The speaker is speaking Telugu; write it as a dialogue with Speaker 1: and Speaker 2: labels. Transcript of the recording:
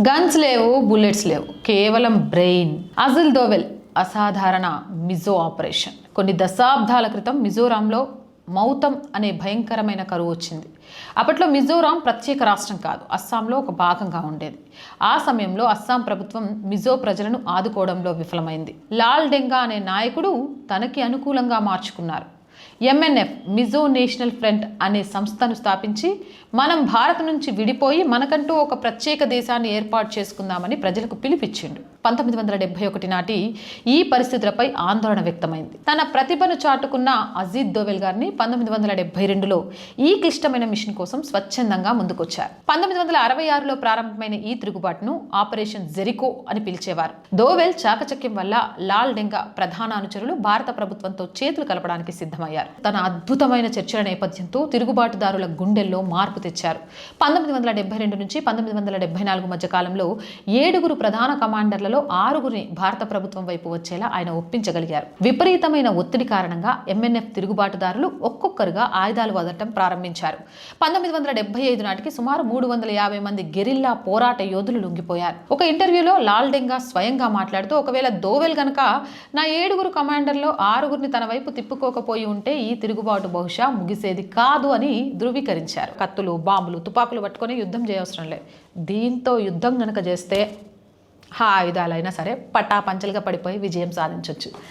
Speaker 1: గన్స్ లేవు, బుల్లెట్స్ లేవు, కేవలం బ్రెయిన్. అజిల్ దోవెల్ అసాధారణ మిజో ఆపరేషన్. కొన్ని దశాబ్దాల క్రితం మిజోరాంలో మౌతం అనే భయంకరమైన కరువు వచ్చింది. అప్పట్లో మిజోరాం ప్రత్యేక రాష్ట్రం కాదు, అస్సాంలో ఒక భాగంగా ఉండేది. ఆ సమయంలో అస్సాం ప్రభుత్వం మిజో ప్రజలను ఆదుకోవడంలో విఫలమైంది. లాల్ డెంగా అనే నాయకుడు తనకి అనుకూలంగా మార్చుకున్నారు. ఎంఎన్ఎఫ్ మిజో నేషనల్ ఫ్రంట్ అనే సంస్థను స్థాపించి మనం భారత్ నుంచి విడిపోయి మనకంటూ ఒక ప్రత్యేక దేశాన్ని ఏర్పాటు చేసుకుందామని ప్రజలకు పిలిపించిండు. 1971 నాటి ఈ పరిస్థితులపై ఆందోళన వ్యక్తమైంది. తన ప్రతిభను చాటుకున్న అజిత్ దోవెల్ గారిని 1972లో ఈ క్లిష్టమైన మిషన్ కోసం స్వచ్ఛందంగా ముందుకొచ్చారు. 1966లో ప్రారంభమైన ఈ తిరుగుబాటును ఆపరేషన్ జెరికో అని పిలిచేవారు. దోవెల్ చాకచక్యం వల్ల లాల్ డెంగా ప్రధాన అనుచరులు భారత ప్రభుత్వంతో చేతులు కలపడానికి సిద్ధమయ్యారు. తన అద్భుతమైన చర్చల నేపథ్యంతో తిరుగుబాటుదారుల గుండెల్లో మార్పు తెచ్చారు. 1972 నుంచి 1974 మధ్య కాలంలో 7 ప్రధాన కమాండర్లలో 6 భారత ప్రభుత్వం వైపు వచ్చేలా ఆయన ఒప్పించగలిగారు. విపరీతమైన ఒత్తిడి కారణంగా ఎంఎన్ఎఫ్ తిరుగుబాటుదారులు ఒక్కొక్కరుగా ఆయుధాలు వదలటం ప్రారంభించారు. 1975 నాటికి సుమారు 350 మంది గెరిల్లా పోరాట యోధులు లొంగిపోయారు. ఒక ఇంటర్వ్యూలో లాల్ డెంగా స్వయంగా మాట్లాడుతూ, ఒకవేళ దోవెల్ గనక నా 7 కమాండర్లో 6 తన వైపు తిప్పుకోకపోయి ఉంటే ఈ తిరుగుబాటు బహుశా ముగిసేది కాదు అని ధృవీకరించారు. కత్తులు, బాంబులు, తుపాకులు పట్టుకొని యుద్ధం చేయవసరం లేదు. దీంతో యుద్ధం గనక చేస్తే ఆయుధాలైనా సరే పటాపంచలుగా పడిపోయి విజయం సాధించవచ్చు.